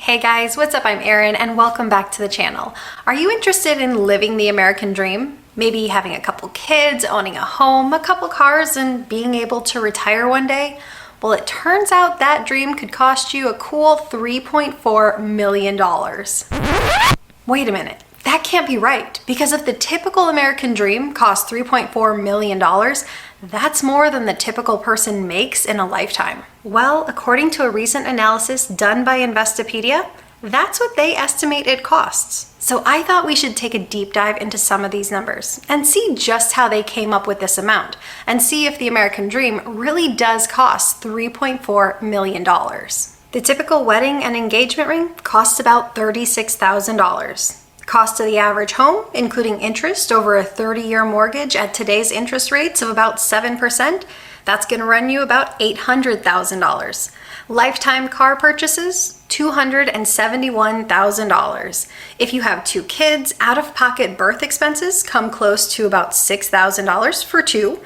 Hey guys, what's up? I'm Erin and welcome back to the channel. Are you interested in living the American dream? Maybe having a couple kids, owning a home, a couple cars, and being able to retire one day? Well, it turns out that dream could cost you a cool $3.4 million. Wait a minute, that can't be right, because if the typical American dream costs $3.4 million, that's more than the typical person makes in a lifetime. Well, according to a recent analysis done by Investopedia, that's what they estimate it costs. So I thought we should take a deep dive into some of these numbers and see just how they came up with this amount and see if the American dream really does cost $3.4 million. The typical wedding and engagement ring costs about $36,000. Cost of the average home, including interest over a 30-year mortgage at today's interest rates of about 7%, that's going to run you about $800,000. Lifetime car purchases, $271,000. If you have two kids, out-of-pocket birth expenses come close to about $6,000 for two.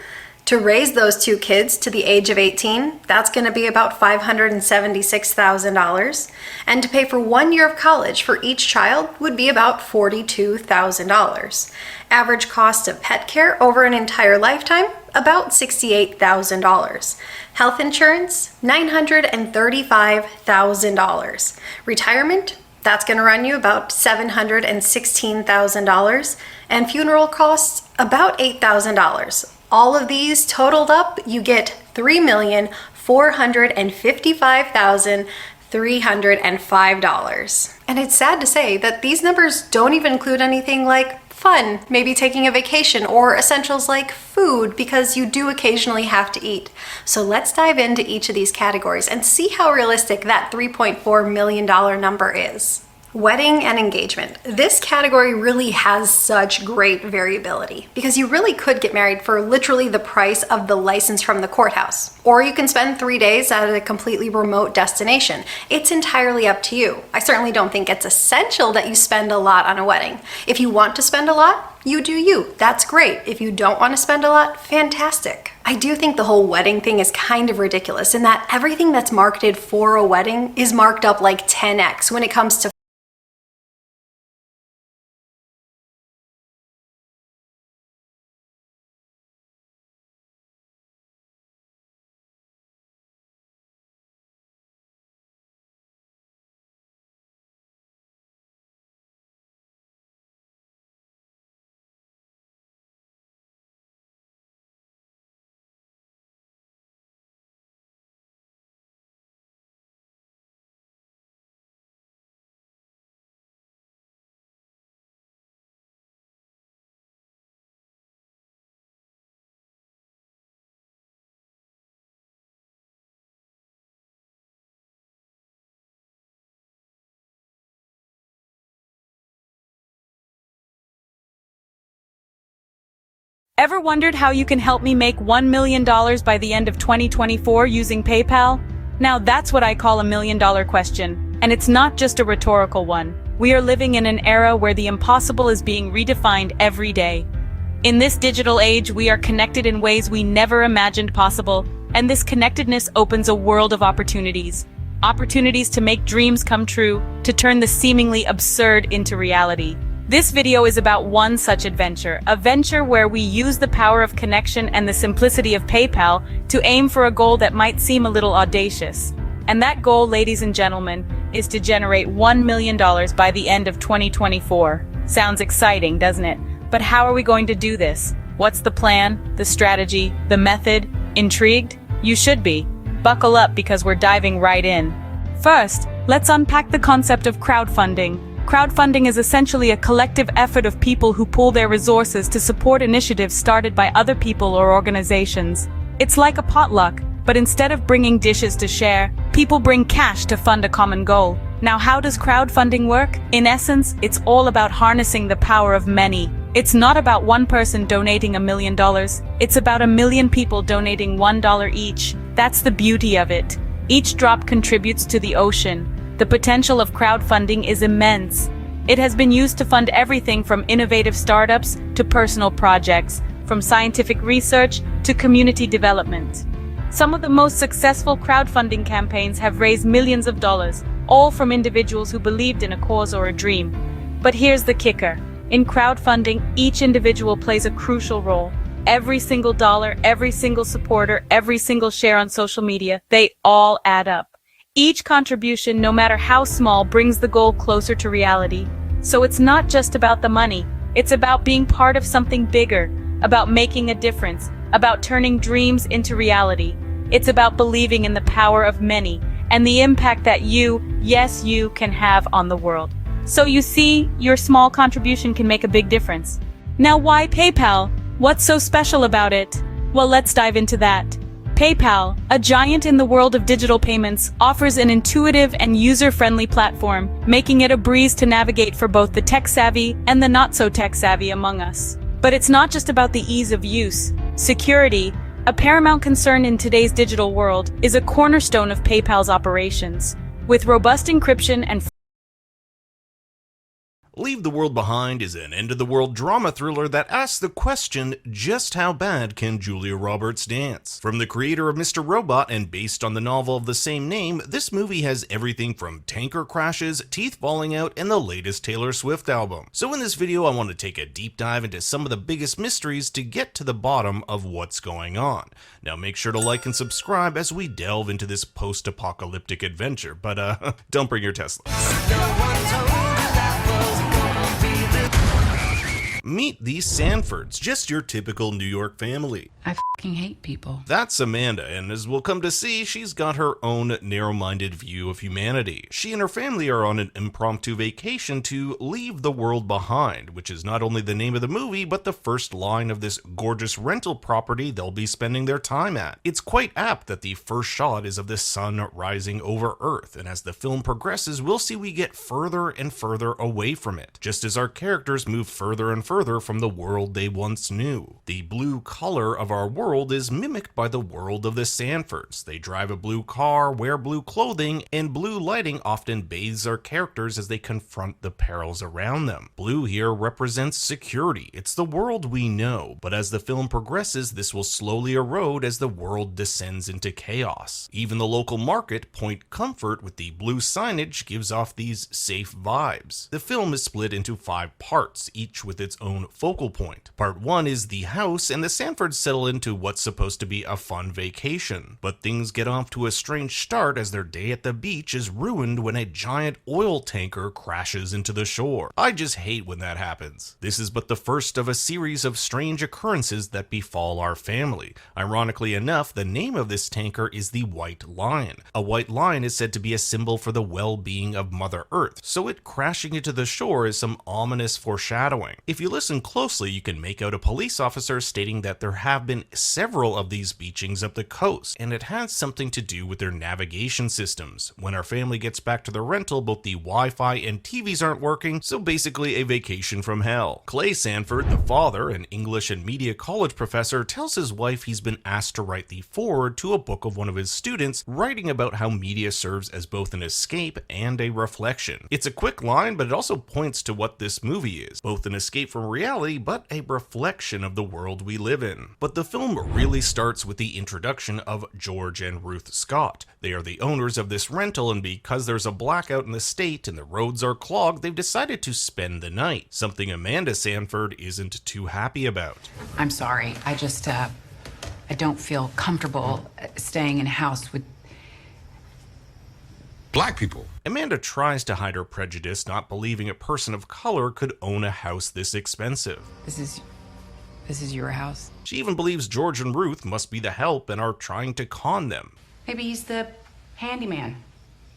To raise those two kids to the age of 18, that's going to be about $576,000. And to pay for 1 year of college for each child would be about $42,000. Average cost of pet care over an entire lifetime, about $68,000. Health insurance, $935,000. Retirement, that's going to run you about $716,000. And funeral costs, about $8,000. All of these totaled up, you get $3,455,305. And it's sad to say that these numbers don't even include anything like fun, maybe taking a vacation, or essentials like food, because you do occasionally have to eat. So let's dive into each of these categories and see how realistic that $3.4 million number is. Wedding and engagement. This category really has such great variability because you really could get married for literally the price of the license from the courthouse, or you can spend 3 days at a completely remote destination. It's entirely up to you. I certainly don't think it's essential that you spend a lot on a wedding. If you want to spend a lot, you do you. That's great. If you don't want to spend a lot, fantastic. I do think the whole wedding thing is kind of ridiculous in that everything that's marketed for a wedding is marked up like 10x when it comes to Ever wondered how you can help me make $1 million by the end of 2024 using PayPal? Now that's what I call a $1 million question, and it's not just a rhetorical one. We are living in an era where the impossible is being redefined every day. In this digital age, we are connected in ways we never imagined possible, and this connectedness opens a world of opportunities. Opportunities to make dreams come true, to turn the seemingly absurd into reality. This video is about one such adventure, a venture where we use the power of connection and the simplicity of PayPal to aim for a goal that might seem a little audacious. And that goal, ladies and gentlemen, is to generate $1 million by the end of 2024. Sounds exciting, doesn't it? But how are we going to do this? What's the plan, the strategy, the method? Intrigued? You should be. Buckle up because we're diving right in. First, let's unpack the concept of crowdfunding. Crowdfunding is essentially a collective effort of people who pool their resources to support initiatives started by other people or organizations. It's like a potluck, but instead of bringing dishes to share, people bring cash to fund a common goal. Now, how does crowdfunding work? In essence, it's all about harnessing the power of many. It's not about one person donating $1 million. It's about 1 million people donating $1 each. That's the beauty of it. Each drop contributes to the ocean. The potential of crowdfunding is immense. It has been used to fund everything from innovative startups to personal projects, from scientific research to community development. Some of the most successful crowdfunding campaigns have raised millions of dollars, all from individuals who believed in a cause or a dream. But here's the kicker. In crowdfunding, each individual plays a crucial role. Every single dollar, every single supporter, every single share on social media, they all add up. Each contribution, no matter how small, brings the goal closer to reality. So it's not just about the money. It's about being part of something bigger, about making a difference, about turning dreams into reality. It's about believing in the power of many and the impact that you, yes, you, can have on the world. So you see, your small contribution can make a big difference. Now, why PayPal? What's so special about it? Well, let's dive into that. PayPal, a giant in the world of digital payments, offers an intuitive and user-friendly platform, making it a breeze to navigate for both the tech-savvy and the not-so-tech-savvy among us. But it's not just about the ease of use. Security, a paramount concern in today's digital world, is a cornerstone of PayPal's operations. With robust encryption and Leave the World Behind is an end-of-the-world drama thriller that asks the question, just how bad can Julia Roberts dance? From the creator of Mr. Robot and based on the novel of the same name, this movie has everything from tanker crashes, teeth falling out, and the latest Taylor Swift album. So in this video, I want to take a deep dive into some of the biggest mysteries to get to the bottom of what's going on. Now make sure to like and subscribe as we delve into this post-apocalyptic adventure, but don't bring your Tesla. Meet these Sanfords, just your typical New York family. I fucking hate people. That's Amanda, and as we'll come to see, she's got her own narrow-minded view of humanity. She and her family are on an impromptu vacation to leave the world behind, which is not only the name of the movie, but the first line of this gorgeous rental property they'll be spending their time at. It's quite apt that the first shot is of the sun rising over Earth, and as the film progresses, we'll see we get further and further away from it, just as our characters move further and further from the world they once knew. The blue color of our world is mimicked by the world of the Sanfords. They drive a blue car, wear blue clothing, and blue lighting often bathes our characters as they confront the perils around them. Blue here represents security. It's the world we know, but as the film progresses, this will slowly erode as the world descends into chaos. Even the local market, Point Comfort, with the blue signage, gives off these safe vibes. The film is split into 5 parts, each with its own focal point. Part 1 is the house, and the Sanfords settle into what's supposed to be a fun vacation. But things get off to a strange start as their day at the beach is ruined when a giant oil tanker crashes into the shore. I just hate when that happens. This is but the first of a series of strange occurrences that befall our family. Ironically enough, the name of this tanker is the White Lion. A white lion is said to be a symbol for the well-being of Mother Earth, so it crashing into the shore is some ominous foreshadowing. If you listen closely, you can make out a police officer stating that there have been several of these beachings up the coast, and it has something to do with their navigation systems. When our family gets back to the rental, both the Wi-Fi and TVs aren't working, so basically a vacation from hell. Clay Sanford, the father, an English and media college professor, tells his wife he's been asked to write the foreword to a book of one of his students, writing about how media serves as both an escape and a reflection. It's a quick line, but it also points to what this movie is, both an escape from reality, but a reflection of the world we live in. But the film really starts with the introduction of George and Ruth Scott. They are the owners of this rental, and because there's a blackout in the state and the roads are clogged, they've decided to spend the night, something Amanda Sanford isn't too happy about. I'm sorry. I don't feel comfortable staying in a house with black people. Amanda tries to hide her prejudice, not believing a person of color could own a house this expensive. This is your house? She even believes George and Ruth must be the help and are trying to con them. Maybe he's the handyman.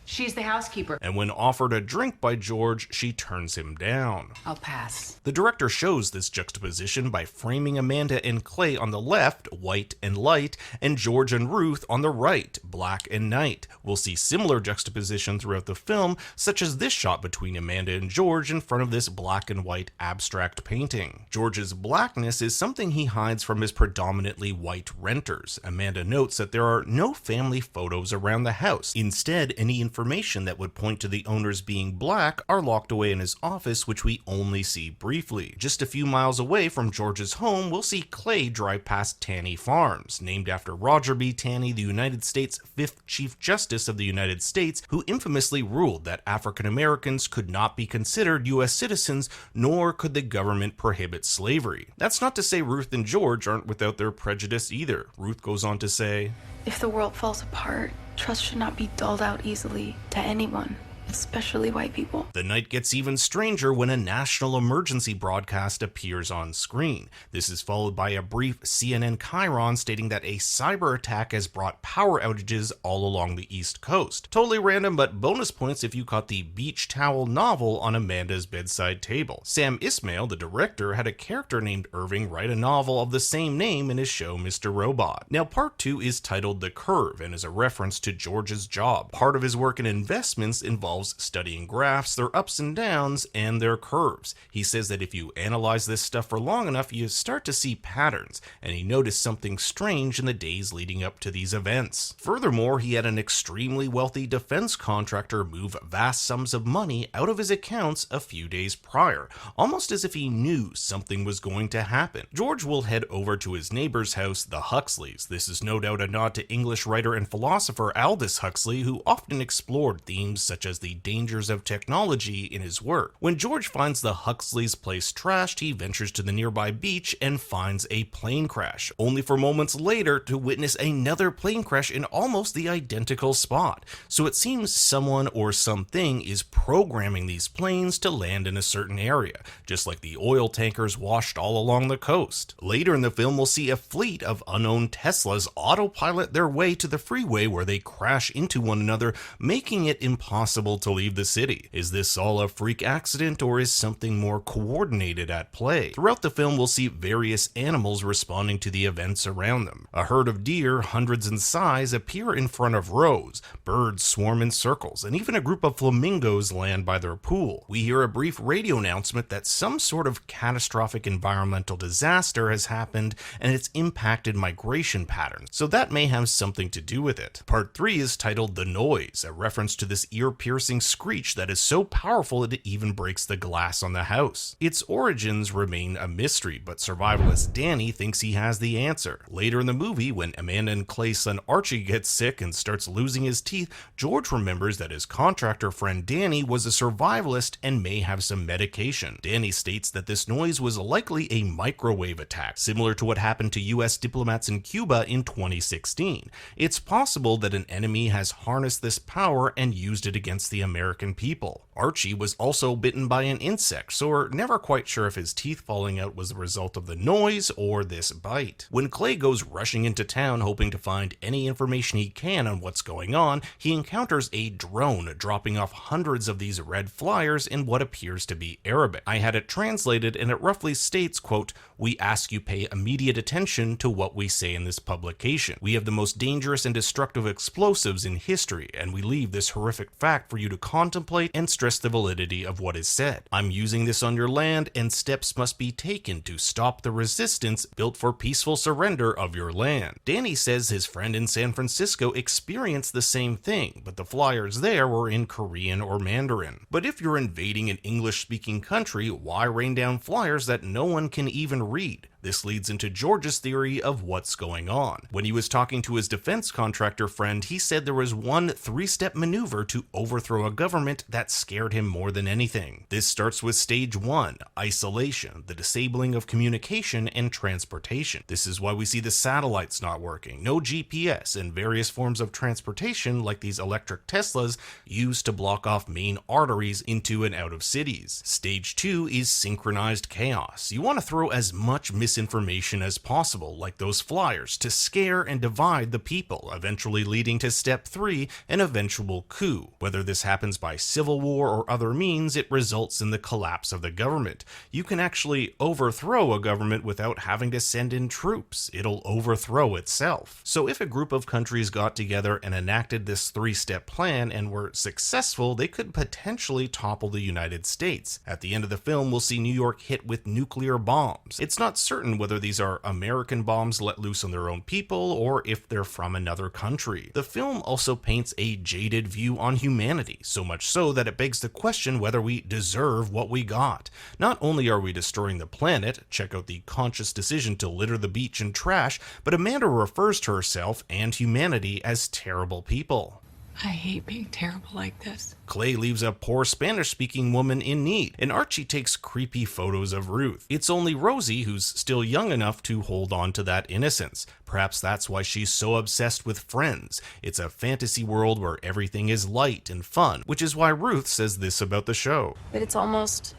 She's the housekeeper. And when offered a drink by George, she turns him down. I'll pass. The director shows this juxtaposition by framing Amanda and Clay on the left, white and light, and George and Ruth on the right, black and night. We'll see similar juxtaposition throughout the film, such as this shot between Amanda and George in front of this black and white abstract painting. George's blackness is something he hides from his predominantly white renters. Amanda notes that there are no family photos around the house. Instead, any information that would point to the owners being black are locked away in his office, which we only see briefly. Just a few miles away from George's home, we'll see Clay drive past Taney Farms, named after Roger B. Taney, the United States' 5th Chief Justice of the United States, who infamously ruled that African Americans could not be considered U.S. citizens, nor could the government prohibit slavery. That's not to say Ruth and George aren't without their prejudice either. Ruth goes on to say, "If the world falls apart, trust should not be doled out easily to anyone, especially white people." The night gets even stranger when a national emergency broadcast appears on screen. This is followed by a brief CNN chyron stating that a cyber attack has brought power outages all along the East Coast. Totally random, but bonus points if you caught the beach towel novel on Amanda's bedside table. Sam Ismail, the director, had a character named Irving write a novel of the same name in his show Mr. Robot. Now, part 2 is titled The Curve and is a reference to George's job. Part of his work in investments involves studying graphs, their ups and downs, and their curves. He says that if you analyze this stuff for long enough, you start to see patterns, and he noticed something strange in the days leading up to these events. Furthermore, he had an extremely wealthy defense contractor move vast sums of money out of his accounts a few days prior, almost as if he knew something was going to happen. George will head over to his neighbor's house, the Huxleys. This is no doubt a nod to English writer and philosopher Aldous Huxley, who often explored themes such as the dangers of technology in his work. When George finds the Huxleys' place trashed, he ventures to the nearby beach and finds a plane crash, only for moments later to witness another plane crash in almost the identical spot. So it seems someone or something is programming these planes to land in a certain area, just like the oil tankers washed all along the coast. Later in the film, we'll see a fleet of unknown Teslas autopilot their way to the freeway where they crash into one another, making it impossible to leave the city. Is this all a freak accident, or is something more coordinated at play? Throughout the film, we'll see various animals responding to the events around them. A herd of deer, hundreds in size, appear in front of Rose. Birds swarm in circles, and even a group of flamingos land by their pool. We hear a brief radio announcement that some sort of catastrophic environmental disaster has happened, and it's impacted migration patterns, so that may have something to do with it. Part 3 is titled The Noise, a reference to this ear-piercing screech that is so powerful that it even breaks the glass on the house. Its origins remain a mystery, but survivalist Danny thinks he has the answer. Later in the movie, when Amanda and Clay's son Archie gets sick and starts losing his teeth, George remembers that his contractor friend Danny was a survivalist and may have some medication. Danny states that this noise was likely a microwave attack, similar to what happened to US diplomats in Cuba in 2016. It's possible that an enemy has harnessed this power and used it against the American people. Archie was also bitten by an insect, so we're never quite sure if his teeth falling out was the result of the noise or this bite. When Clay goes rushing into town hoping to find any information he can on what's going on, he encounters a drone dropping off hundreds of these red flyers in what appears to be Arabic. I had it translated, and it roughly states, quote, "We ask you pay immediate attention to what we say in this publication. We have the most dangerous and destructive explosives in history, and we leave this horrific fact for you to contemplate and stress the validity of what is said. I'm using this on your land, and steps must be taken to stop the resistance built for peaceful surrender of your land." Danny says his friend in San Francisco experienced the same thing, but the flyers there were in Korean or Mandarin. But if you're invading an English-speaking country, why rain down flyers that no one can even read? This leads into George's theory of what's going on. When he was talking to his defense contractor friend, he said there was one 3-step maneuver to overthrow a government that scared him more than anything. This starts with stage 1, isolation, the disabling of communication and transportation. This is why we see the satellites not working, no GPS, and various forms of transportation like these electric Teslas used to block off main arteries into and out of cities. Stage 2 is synchronized chaos. You want to throw as much misinformation as possible, like those flyers, to scare and divide the people, eventually leading to step 3, an eventual coup. Whether this this happens by civil war or other means, it results in the collapse of the government. You can actually overthrow a government without having to send in troops. It'll overthrow itself. So if a group of countries got together and enacted this three-step plan and were successful, they could potentially topple the United States. At the end of the film, we'll see New York hit with nuclear bombs. It's not certain whether these are American bombs let loose on their own people or if they're from another country. The film also paints a jaded view on humanity, so much so that it begs the question whether we deserve what we got. Not only are we destroying the planet, check out the conscious decision to litter the beach in trash, but Amanda refers to herself and humanity as terrible people. I hate being terrible like this. Clay leaves a poor Spanish-speaking woman in need, and Archie takes creepy photos of Ruth. It's only Rosie who's still young enough to hold on to that innocence. Perhaps that's why she's so obsessed with Friends. It's a fantasy world where everything is light and fun, which is why Ruth says this about the show. But it's almost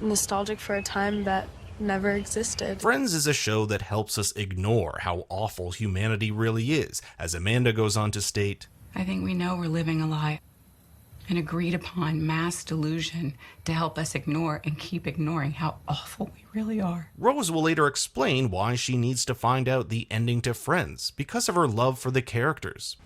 nostalgic for a time that never existed. Friends is a show that helps us ignore how awful humanity really is. As Amanda goes on to state, I think we know we're living a lie, an agreed upon mass delusion to help us ignore and keep ignoring how awful we really are. Rose will later explain why she needs to find out the ending to Friends, because of her love for the characters.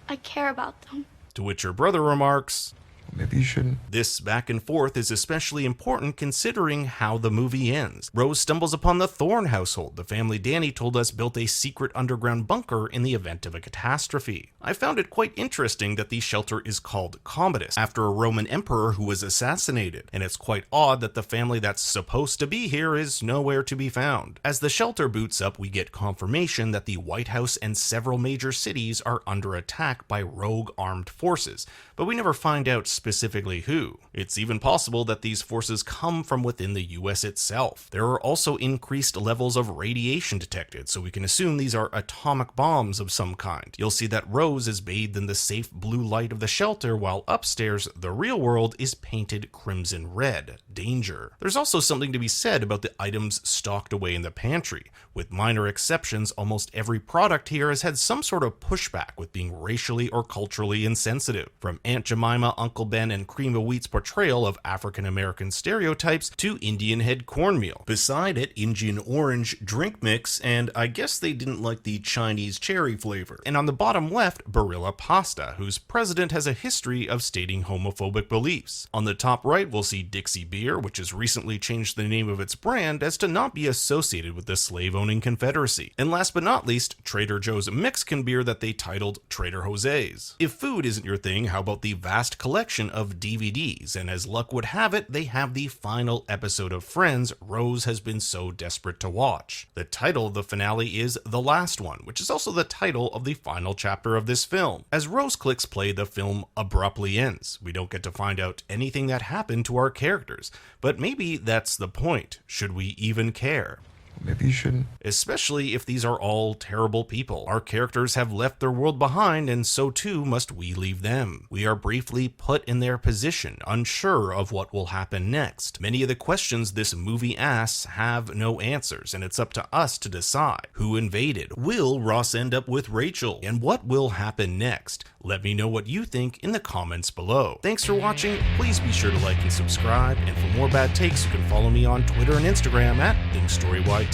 I care about them. To which her brother remarks, maybe you shouldn't. this back and forth is especially important considering how the movie ends. Rose stumbles upon the Thorne household, the family Danny told us built a secret underground bunker in the event of a catastrophe. I found it quite interesting that the shelter is called Commodus, after a Roman emperor who was assassinated, and it's quite odd that the family that's supposed to be here is nowhere to be found. As the shelter boots up, we get confirmation that the White House and several major cities are under attack by rogue armed forces, but we never find out specifically who. It's even possible that these forces come from within the US itself. There are also increased levels of radiation detected, so we can assume these are atomic bombs of some kind. You'll see that Rose is bathed in the safe blue light of the shelter, while upstairs, the real world is painted crimson red. Danger. There's also something to be said about the items stocked away in the pantry. With minor exceptions, almost every product here has had some sort of pushback with being racially or culturally insensitive. From Aunt Jemima, Uncle Ben, and Cream of Wheat's portrayal of African American stereotypes to Indian head cornmeal. Beside it, Indian orange drink mix, and I guess they didn't like the Chinese cherry flavor. And on the bottom left, Barilla Pasta, whose president has a history of stating homophobic beliefs. On the top right, we'll see Dixie Beer, which has recently changed the name of its brand as to not be associated with the slave-owning Confederacy. And last but not least, Trader Joe's Mexican beer that they titled Trader Jose's. If food isn't your thing, how about the vast collection of DVDs? And as luck would have it, they have the final episode of Friends Rose has been so desperate to watch. The title of the finale is The Last One, which is also the title of the final chapter of this film. As Rose clicks play, the film abruptly ends. We don't get to find out anything that happened to our characters, but maybe that's the point. Should we even care? Maybe you shouldn't. Especially if these are all terrible people. Our characters have left their world behind, and so too must we leave them. We are briefly put in their position, unsure of what will happen next. Many of the questions this movie asks have no answers, and it's up to us to decide. Who invaded? Will Ross end up with Rachel? And what will happen next? Let me know what you think in the comments below. Thanks for watching. Please be sure to like and subscribe, and for more bad takes, you can follow me on Twitter and Instagram at ThinkStoryYT.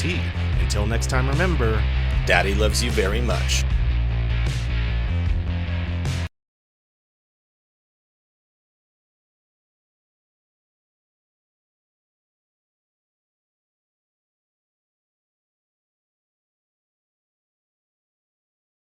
Until next time, remember, Daddy loves you very much.